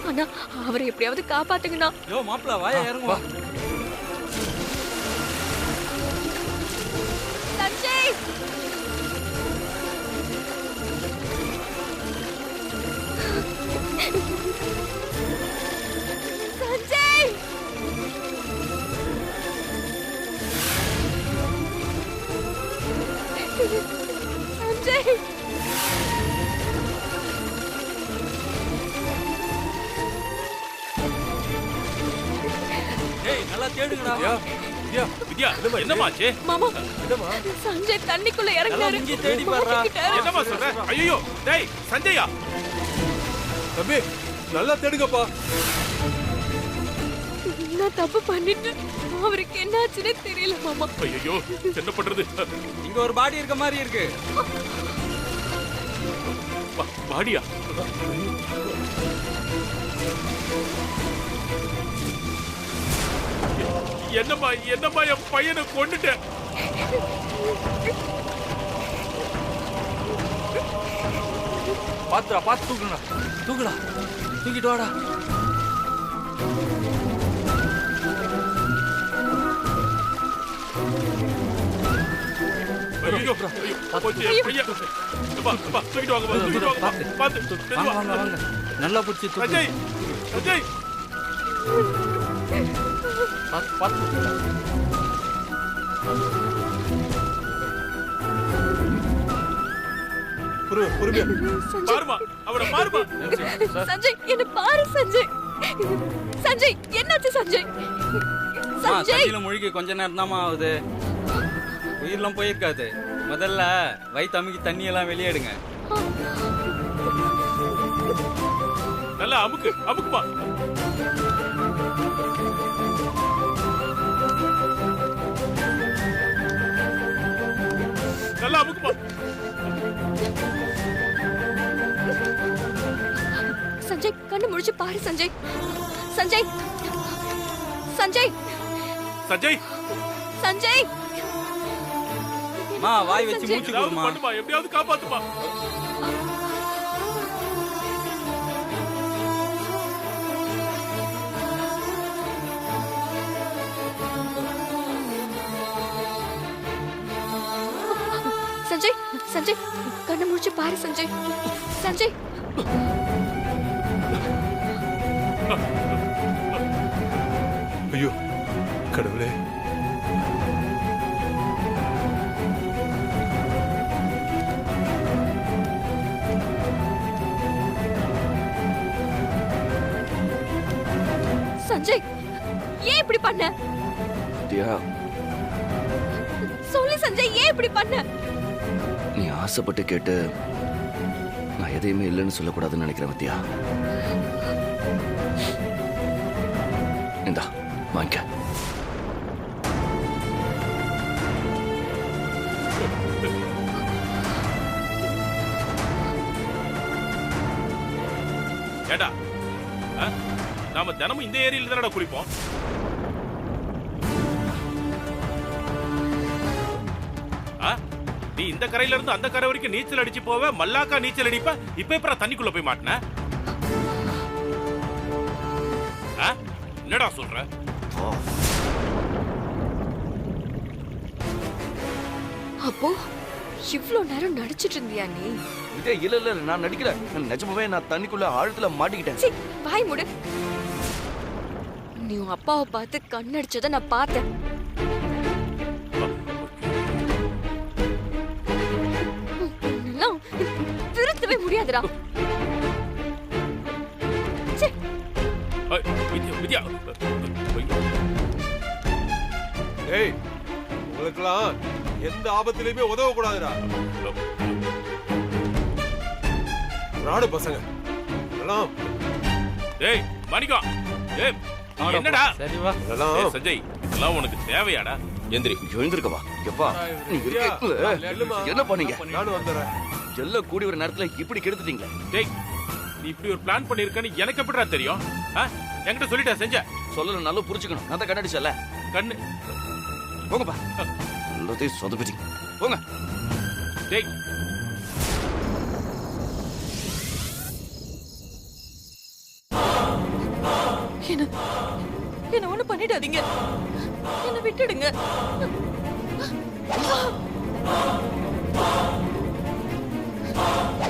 ஆனா அவரை எப்படியாவது காப்பாத்துங்கண்ணா. யோ மாப்பிள்ள வாயா இறங்குவா. சஞ்சய் சஞ்சய் சஞ்சய் ஏய் நல்லா தேடுங்கடா. வித்யா என்னமாச்சு? மாமா சஞ்சய் தண்ணிக்குள்ள இறங்குறாரு. இங்கே தேடி பாருடா. என்னமா சொல்ற? ஐயோ டேய் சஞ்சயா. தம்பி நல்லா தேடுங்கப்பா. நான் தப்பு பண்ணிட்டு அவருக்கு என்னாச்சுன்னு தெரியல மாமா. ஐயோ என்ன பண்றது? இங்க ஒரு பாடி இருக்க மாதிரி இருக்கு. பாடியா? என்னம்மா என்னம்மா என் பையனை கொண்டுட்டேன். பாத்துடா பாத்து தூக்குடா. தூக்குடா தூக்கிட்டு வாடா. ஐயோ போச்சு என் பையன். அப்பா அப்பா தூக்கிட்டு வாங்க தூக்கிட்டு வாங்க. பாத்து வாங்க வாங்க வாங்க. நல்லா புடிச்சு தூக்கு. சஞ்சய் சஞ்சய் பாத்து பாத்து. பொறுமையா பாருமா அவனை பாருமா. சஞ்சய் என்ன பாரு சஞ்சய். சஞ்சய் என்னாச்சு சஞ்சய்? சஞ்சய் தண்ணியில முழுகி கொஞ்ச நேரம் தாமா ஆகுது. உயிரெல்லாம் போயிருக்காது. முதல்ல வயிற்று அமுக்கி தண்ணி எல்லாம் வெளியேடுங்க. நல்லா அமுக்கு அமுக்குமா. நல்லா அமுக்குமா. சஞ்சய் கண்ணு முழிச்சு பாரு சஞ்சய். சஞ்சய் சஞ்சய் சஞ்சய் சஞ்சய் மா வாய் வச்சு மூச்சு ஏதாவது கொடுமா. பண்ணுமா எப்படியாவது காப்பாத்துமா. சஞ்சய் சஞ்சய் கண்ணு முழிச்சு பாரு சஞ்சய். சஞ்சய் ஐயோ கடவுளே. சஞ்சய் ஏன் இப்படி பண்ண? சொல்லு சஞ்சய் ஏன் இப்படி பண்ண? நீ ஆசைப்பட்டு கேட்டு நான் எதையுமே இல்லைன்னு சொல்லக்கூடாதுன்னு நினைக்கிறேன் வித்யா. இந்தா வாங்கிக்க. ஏடா நாம தினமும் இந்த ஏரியில தானடா குளிப்போம். நீ இந்த கரையில இருந்து அந்த கரை வரைக்கும் நீச்சல் அடிச்சு போவ, மல்லாக்கா நீச்சல் அடிப்ப. இப்ப எப்ப தண்ணிக்குள்ள போய் மாட்டின? என்னடா சொல்ற? அப்போ இவ்ளோ நேரம் நடிச்சிட்டு இருந்தியா நீ? இல்ல இல்ல நான் நடிக்கல. நிஜமாவே நான் தண்ணிக்குள்ள ஆழத்துல மாட்டிக்கிட்டேன். சீ வாய் மூடு. நீ உன் அப்பாவை பார்த்து கண்ணடிச்சத நான் பார்த்தேன். திருத்தவே முடியாதுடா. வித்யா ஏய் உங்களுக்கெல்லாம் எந்த ஆபத்திலையுமே உதவ கூடாதுடா. ராடு பசங்க எல்லாம். டேய் மாணிக்கம் ஏய் என்னடா? சரி வா. ஏய் சஞ்சய் இதெல்லாம் உனக்கு தேவையாடா? எந்திரி எழுந்திருக்கவா எப்பா. என்ன பண்ணீங்க? நானும் வந்துடுறேன். எல்லாம் கூடி ஒரு நேரத்துல இப்படி கெடுத்துட்டீங்களே. டேய் நீ இப்படி ஒரு பிளான் பண்ணிருக்கன்னு எனக்கு எப்படிடா தெரியும்? என்கிட்ட சொல்லிட்டா செஞ்ச சொல்லல நல்லா புரிச்சுக்கணும். நான் தான் கண்ணடிச்சல. கண்ணு போங்கப்பா. எல்லாத்தையும் சொதப்பிட்டீங்க. போங்க. டேய் என்ன ஒண்ணு பண்ணிடாதீங்க, என்ன விட்டுடுங்க.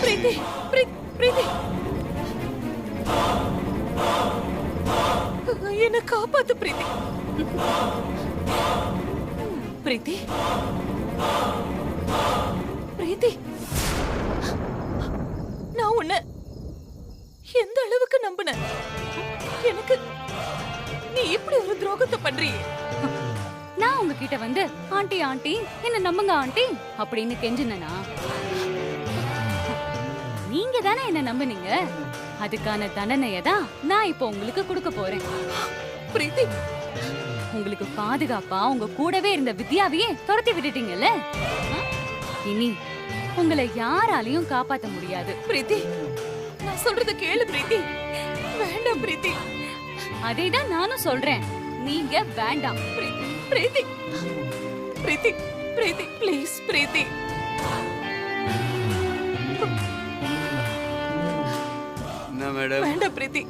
பிரீத்தி, பிரீத்தி, என்ன காப்பாத்து பிரீத்தி. பிரீத்தி, பிரீத்தி, நான் உன்னை எந்த அளவுக்கு நம்பினேன். எனக்கு நீ இப்படி ஒரு துரோகத்தை பண்றியே. நான் உங்ககிட்ட வந்து ஆண்டி ஆண்டி என்ன நம்புங்க ஆண்டி அப்படின்னு கெஞ்சினா நீங்க தானே என்ன நம்புனீங்க. அதுக்கான தண்டனையை தான் நான் இப்போ உங்களுக்கு கொடுக்க போறேன். பிரீத்தி, உங்களுக்கு பாதுகாப்பா உங்க கூடவே இருந்த வித்யாவையே துரத்தி விட்டுட்டீங்கல்ல. இனி உங்களை யாராலையும் காப்பாத்த முடியாது. பிரீத்தி, நான் சொல்றத கேளு பிரீத்தி. வேண்டாம் பிரீத்தி. அதேதான் நானும் சொல்றேன், நீங்க வேண்டாம். பிரீத்தி, பிரீத்தி, பிரீத்தி, ப்ளீஸ் பிரீத்தி. என்ன மேடம்? வேண்டாம் பிரீத்தி,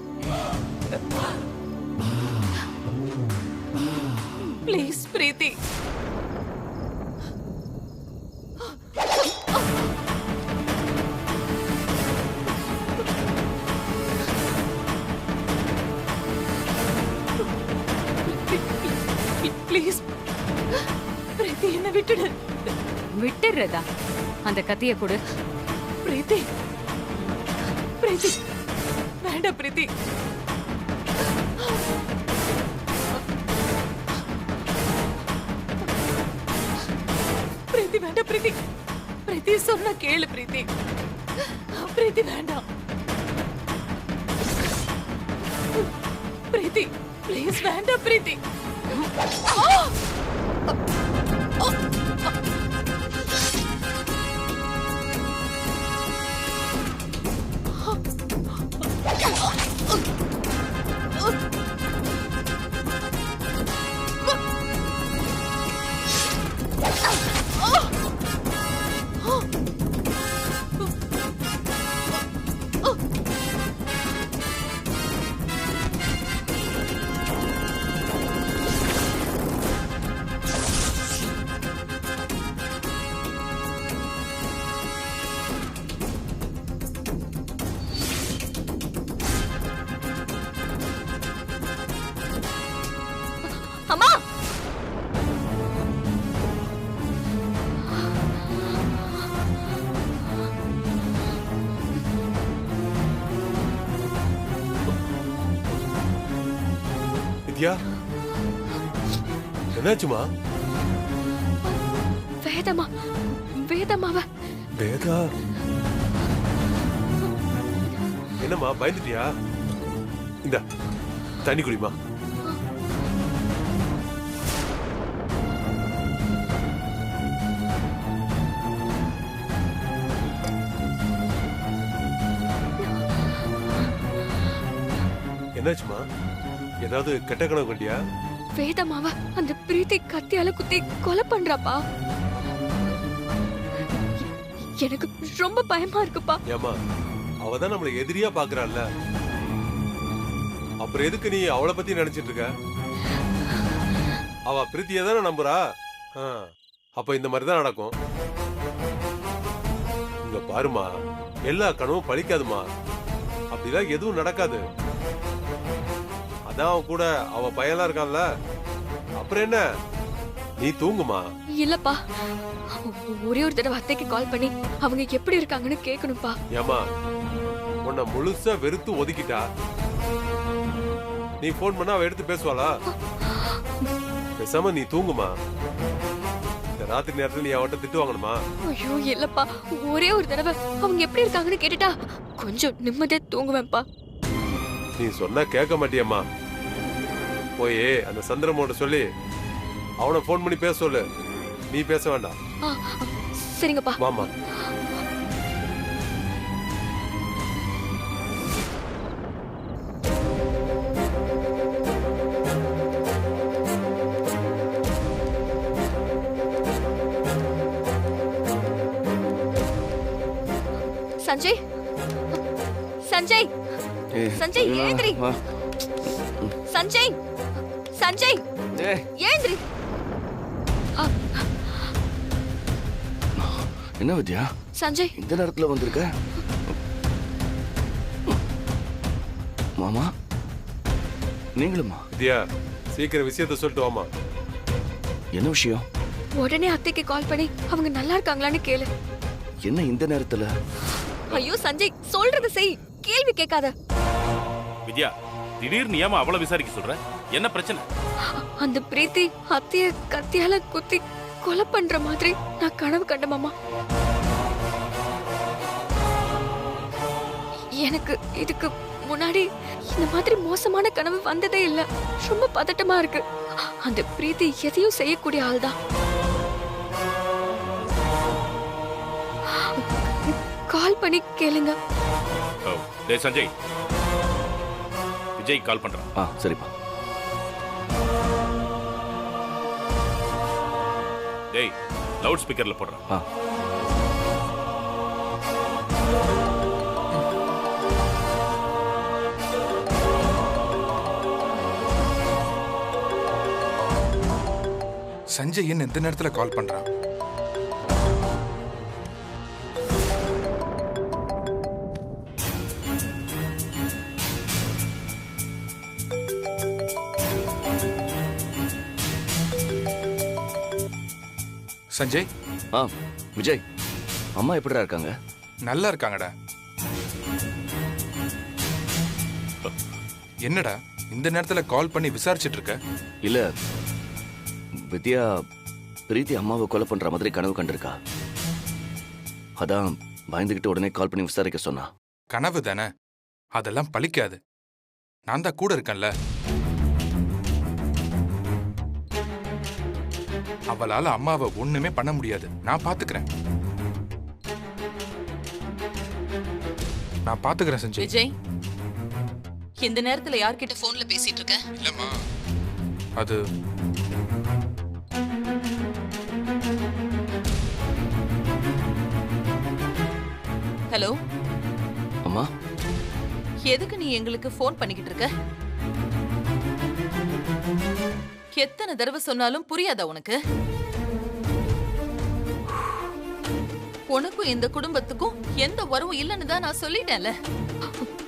ப்ளீஸ் பிரீத்தி. ப்ளீஸ் பிரீத்தி, என்ன விட்டுடு. விட்டுறதா? அந்த கத்திய கொடு. பிரீத்தி, பிரீத்தி, வேண்டாம் பிரீத்தி. பிரீத்தி வேண்டாம் பிரீத்தி. பிரீத்தி சொன்னா கேளு பிரீத்தி. பிரீத்தி வேண்டாம். பிரீத்தி, ப்ளீஸ் வேண்டாம் பிரீத்தி. அம்மா, வித்யா, என்னாச்சுமா? வேதமா, வேதமாவ. வேதா, என்னம்மா பயந்துட்டியா? இந்த தண்ணி குடிமா. என்னாச்சுமா? ஏதாவது கெட்ட கனவு கண்டியா? வேதமாவ அந்த பிரீத்தி கத்தியால குத்தி கொலை பண்றாப்பா. எனக்கு ரொம்ப பயமா இருக்குப்பா. ஏமா, அவதான் நம்மள எதிரியா பாக்குறாள்ல, அப்புறம் எதுக்கு நீ அவளை பத்தி நினைச்சிட்டு இருக்க? அவ பிரீத்தியை தானே நம்புறா. அப்ப இந்த மாதிரிதான் நடக்கும். இங்க பாருமா, எல்லா கனவும் பழிக்காதுமா. அப்படிலாம் எதுவும் நடக்காது. அதான் அவன் கூட அவ பையன்லாம் இருக்கான்ல, அப்புறம் என்ன, நீ தூங்குமா. இல்லப்பா, ஒரே ஒரு தடவை அத்தைக்கு கால் பண்ணி அவங்க எப்படி இருக்காங்கன்னு கேட்கணும்ப்பா. ஏமா, உன்னை முழுசா வெறுத்து ஒதுக்கிட்டா, நீ போன் பண்ணா அவ எடுத்து பேசுவாளா? பேசாம நீ தூங்குமா. இந்த ராத்திரி நேரத்துல நீ அவட்ட திட்டு வாங்கணுமா? ஐயோ இல்லப்பா, ஒரே ஒரு தடவை அவங்க எப்படி இருக்காங்கன்னு கேட்டுட்டா கொஞ்சம் நிம்மதியா தூங்குவேன்ப்பா. நீ சொன்னா கேட்க மாட்டியம்மா. போய் அந்த சந்திரமோட சொல்லி அவனை போன் பண்ணி பேச சொல்லு. நீ பேச வேண்டாம். சரிங்கப்பா. வாமா. சஞ்சய், சஞ்சய், சஞ்சய் எழுந்திரி. சஞ்சய் சஞ்சய் ஏய், ஏந்திரி. என்ன வித்யா சஞ்சய் இந்த நேரத்துல வந்திருக்க? மாமா நீங்களுமா? வித்யா சீக்கிரம் விஷயத்த சொல்லிட்டு வாமா. என்ன விஷயம்? உடனே அத்தைக்கு கால் பண்ணி அவங்க நல்லா இருக்காங்களான்னு கேளு. என்ன இந்த நேரத்துல? ஐயோ சஞ்சய், சொல்றது செய், கேள்வி கேட்காத. வித்யா திடீர்னு ஏமா அவளை விசாரிக்க சொல்ற? என்ன பிரச்சனை? அந்த பிரீத்தி அத்தைய கத்தியால குத்தி கொலை பண்ற மாதிரி நான் கனவு கண்ட மாமா. எனக்கு இதுக்கு முன்னாடி இந்த மாதிரி மோசமான கனவு வந்ததே இல்ல. ரொம்ப பதட்டமா இருக்கு. அந்த பிரீத்தி எதையும் செய்யக்கூடிய ஆள்தான். கால் பண்ணி கேளுங்க. டேய் சஞ்சய், விஜய் கால் பண்றான். சரிப்பா. டேய் லவுட் ஸ்பீக்கர்ல போடுறான். சஞ்சய் என்ன இந்த நேரத்துல கால் பண்றான்? சஞ்சய். விஜய், அம்மா எப்படிடா இருக்காங்க? நல்லா இருக்காங்கடா. என்னடா இந்த நேரத்துல கால் பண்ணி விசாரிச்சிட்டு இருக்க? இல்ல வித்யா பிரீத்தி அம்மாவை கொலை பண்ற மாதிரி கனவு கண்டிருக்கா. அதான் பயந்துகிட்டு உடனே கால் பண்ணி விசாரிக்க சொன்னா. கனவு தானே, அதெல்லாம் பலிக்காது. நான் தான் கூட இருக்கேன்ல. அவளால அம்மாவை ஒண்ணுமே பண்ண முடியாது. நான் பாத்துக்கிறேன் சஞ்சய். விஜய், இந்த நேரத்துல யார்கிட்ட போன்ல பேசிட்டு இருக்க? இல்லம்மா, அது ஹலோ அம்மா. எதுக்கு நீ எங்களுக்கு போன் பண்ணிக்கிட்டு இருக்க? எத்தனை தடவை சொன்னாலும் புரியாதா உனக்கு? உனக்கும் இந்த குடும்பத்துக்கும் எந்த உறவும் இல்லைன்னு தான் நான் சொல்லிட்டேன்ல.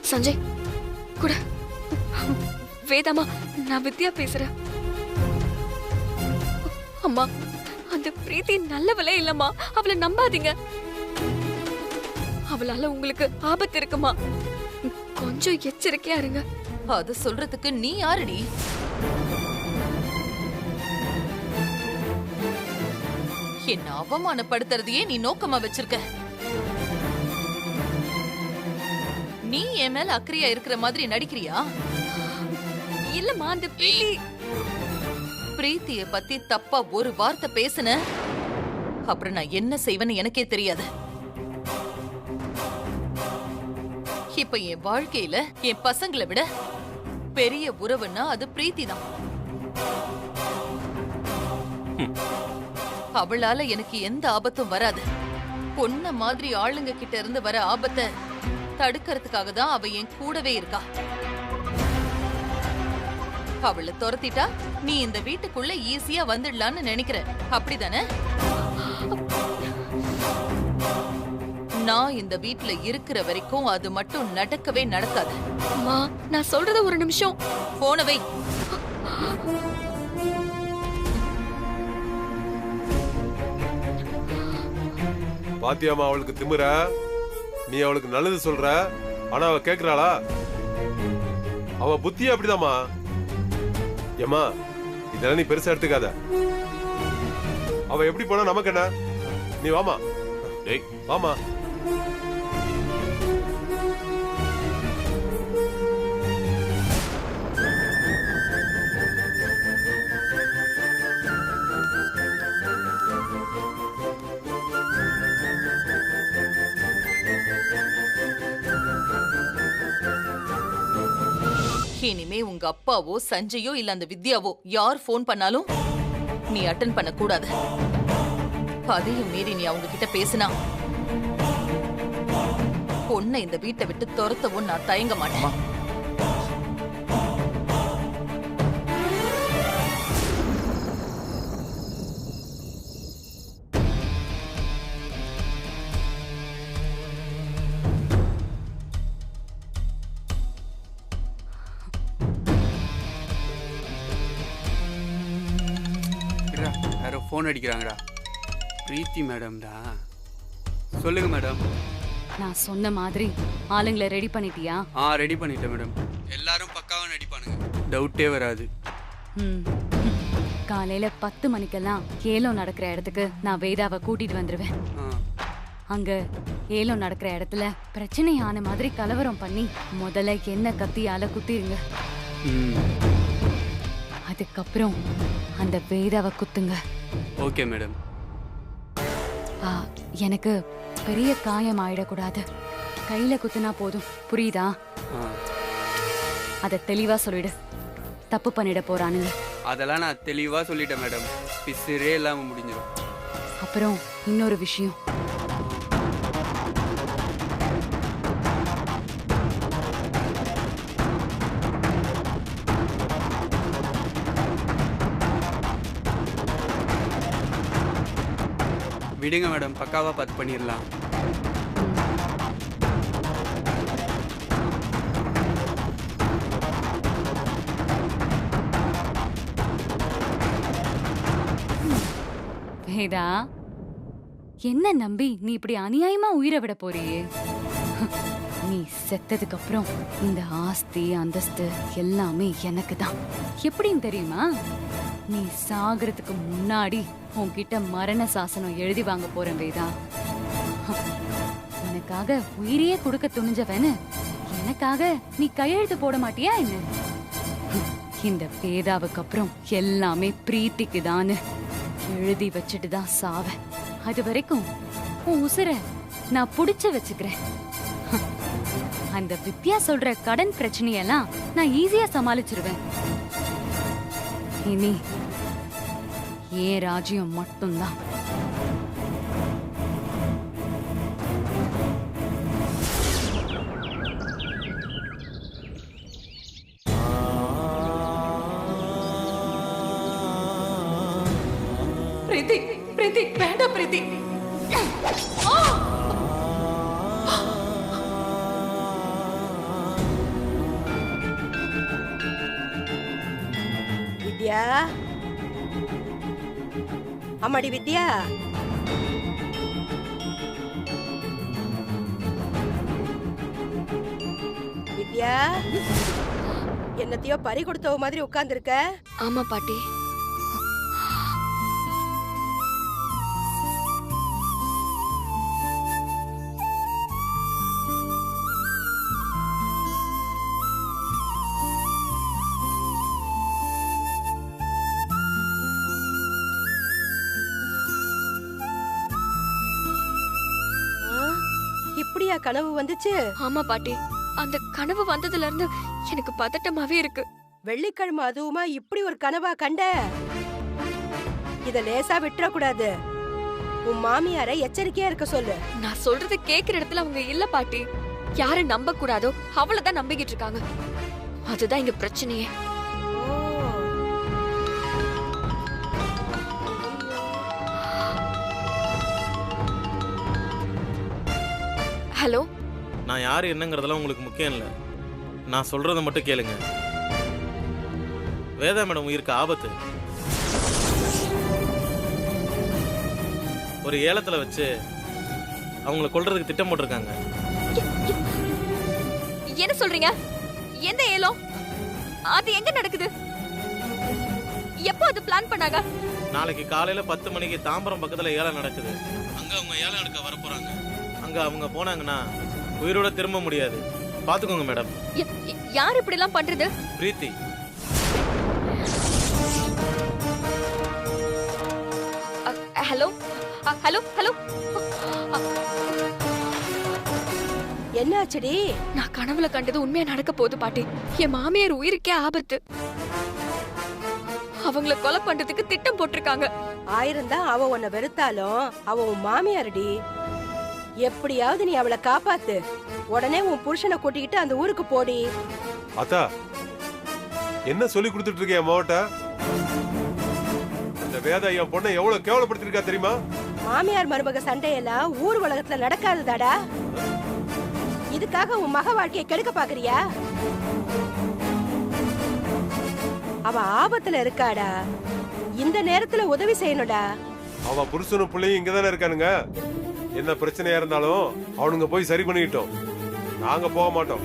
சஞ்சய் கூட வேதாமா, நான் வித்யா பேசுறேன். அம்மா, அந்த பிரீத்தி நல்லவளே இல்லம்மா. அவளை நம்பாதீங்க. அவளால உங்களுக்கு ஆபத்து இருக்குமா. கொஞ்சம் எச்சரிக்கையா இருங்க. அது சொல்றதுக்கு நீ யாருடி? என்ன அவமானப்படுத்துறதையே நீ நோக்கமா வச்சிருக்க. நீ என் மேல அக்கறையா இருக்கிற மாதிரி நடிக்கிறியா? இல்லம்மா, அந்த பிரீத்திய பத்தி தப்பா ஒரு வார்த்தை பேசுன, அப்புறம் நான் என்ன செய்வேன்னு எனக்கே தெரியாது. இப்ப என் வாழ்க்கையில என் பசங்களை விட பெரிய உறவுன்னா அது பிரீத்தி தான். அவளால எனக்கு எந்த ஆபத்தும் வராது. பொண்ண மாதிரி ஆளுங்க கிட்ட இருந்து வர ஆபத்தை தடுக்கிறதுக்காக தான் அவ என் கூடவே இருக்கா. அவளை துரத்திட்டா நீ இந்த வீட்டுக்குள்ள ஈஸியா வந்துடலான்னு நினைக்கிற, அப்படிதானே? நான் இந்த வீட்டுல இருக்கிற வரைக்கும் அது மட்டும் நடக்கவே நடக்காது. அம்மா, நான் சொல்றத ஒரு நிமிஷம். போனவை பாத்தியாமா அவளுக்கு திமிர? நீ அவளுக்கு நல்லது சொல்ற, ஆனா அவ கேக்குறாளா? அவ புத்தியே அப்படிதாம்மா. ஏமா, இதெல்லாம் நீ பெருசா எடுத்துக்காத. அவ எப்படி போனா நமக்கு என்ன? நீ வாமா. டேய் வாமா. இனிமே உங்க அப்பாவோ சஞ்சயோ இல்ல அந்த வித்யாவோ யார் போன் பண்ணாலும் நீ அட்டன் பண்ண கூடாது. அதையும் மீறி நீ அவங்க கிட்ட பேசினா பொண்ணை இந்த வீட்டை விட்டு துரத்தவும் நான் தயங்க மாட்டேன். யாரோ ஃபோன் அடிக்கிறாங்கடா. பிரீத்தி மேடம்டா. சொல்லுங்க மேடம். நான் சொன்ன மாதிரி ஆளுங்களை ரெடி பண்ணிட்டியா? ரெடி பண்ணிட்டேன் மேடம். எல்லாரும் பக்காவா நடிப்பானுங்க, டவுட்டே வராது. காலையில 10 மணிக்கெல்லாம் ஏலம் நடக்கிற இடத்துக்கு நான் வேதாவை கூட்டிட்டு வந்துருவேன். அங்க ஏலம் நடக்கிற இடத்துல பிரச்சனையான மாதிரி கலவரம் பண்ணி முதல்ல என்ன கத்தியால குத்திருங்க. அதுக்கப்புறம் அந்த வேதாவை குத்துங்க. Okay madam. எனக்கு பெரிய காயம் ஆயிடக்கூடாது. கையில குத்துனா போதும், புரியுதா? அத தெளிவா சொல்லிடு. தப்பு பண்ணிட போறானுங்க. அதெல்லாம் நான் தெளிவா சொல்லிட்டேன் மேடம். பிசுரே இல்லாம முடிஞ்சிடும். அப்புறம் இன்னொரு விஷயம், விடுங்க மேடம், பக்காவா பார்த்து பண்ணிடலாம். வேதா, என்ன நம்பி நீ இப்படி அநியாயமா உயிரை விட போறியே? நீ செத்ததுக்கு அப்புறம் இந்த ஆஸ்தி அந்தஸ்து எல்லாமே எனக்கு தான். எப்படின்னு தெரியுமா? நீ சாகிறதுக்கு முன்னாடி உன்கிட்ட மரண சாசனம் எழுதி வாங்க போறேன் வேதா. உனக்காக உயிரையே கொடுக்க துணிஞ்சவனு எனக்காக நீ கையெழுத்து போட மாட்டியா என்ன? இந்த வேதாவுக்கு அப்புறம் எல்லாமே பிரீத்திக்கு தான் எழுதி வச்சுட்டு தான் சாவேன். அது வரைக்கும் உன் உசுர நான் புடிச்சு வச்சுக்கிறேன். அந்த வித்யா சொல்ற கடன் பிரச்சனையெல்லாம் நான் ஈஸியா சமாளிச்சிருவேன். இனி ஏன் ராஜ்யம் மட்டும்தான். பிரீத்தி, பிரீத்தி, வேண்டாம் பிரீத்தி. வித்யா, அம்மாடி வித்யா, வித்யா, என்னத்தையோ பறி கொடுத்தவ மாதிரி உட்கார்ந்துருக்க. ஆமா பாட்டி. இப்படியா கனவு வந்துச்சு? ஆமா பாட்டி, அந்த கனவு வந்ததுல இருந்து எனக்கு பதட்டமாவே இருக்கு. வெள்ளிக்கிழமை அதுவுமா இப்படி ஒரு கனவா கண்ட? இத லேசா விட்டுற கூடாது. உன் மாமியாரை எச்சரிக்கையா இருக்க சொல்லு. நான் சொல்றத கேக்குற இடத்துல அவங்க இல்ல பாட்டி. யாரை நம்ப கூடாதோ அவளதான் நம்பிக்கிட்டு இருக்காங்க. அதுதான் இங்க பிரச்சனையே. ஹலோ, நான் யாரு என்னங்கிறதெல்லாம் உங்களுக்கு முக்கியம் இல்லை. நான் சொல்றதை மட்டும் கேளுங்க. வேதா மேடம் உயிருக்கு ஆபத்து. ஒரு ஏலத்துல வச்சு அவங்களை கொல்றதுக்கு திட்டம் போட்டிருக்காங்க. என்ன சொல்றீங்க? எந்த ஏலம்? அது எங்க நடக்குது? எப்போ அது பிளான் பண்ணாங்க? நாளைக்கு காலையில 10 மணிக்கு தாம்பரம் பக்கத்துல ஏலம் நடக்குது. அங்க அவங்க ஏலம் எடுக்க வர போறாங்க. அங்க அவங்க போனாங்கன்னா உயிரோட திரும்ப முடியாது. பாத்துக்கோங்க மேடம். யார் இப்படி எல்லாம் பண்றது? பிரீத்தி. Hello hello hello. என்னாச்சுடி? நான் கனவுல கண்டது உண்மையா நடக்க போகுது பாட்டி. என் மாமியார் உயிருக்கே ஆபத்து. அவங்கள கொலை பண்றதுக்கு திட்டம் போட்டிருக்காங்க. 1000 தான் அவ உன்னை வெறுத்தாலும் அவ உன் மாமியாரடி. எப்படியாவது நீ அவளை காப்பாத்து. உடனே உன் புருஷனை கூட்டிக்கிட்டு அந்த ஊருக்கு போடி. அத்தா, என்ன சொல்லி கொடுத்துட்டு இருக்க மாவட்ட? இந்த வேதா என் பொண்ணை எவ்வளவு கேவலப்படுத்திருக்கா தெரியுமா? மாமியார் மருமக சண்டையெல்லாம் ஊர் உலகத்துல நடக்காதுதாடா. இதுக்காக உன் மக வாழ்க்கையை கெடுக்க பாக்குறியா? அவ ஆபத்துல இருக்காடா. இந்த நேரத்துல உதவி செய்யணும்டா. அவ புருஷனும் பிள்ளையும் இங்கதானே இருக்கானுங்க. என்ன பிரச்சனையா இருந்தாலும் அவனுங்க போய் சரி பண்ணிக்கிட்டோம். நாங்க போக மாட்டோம்.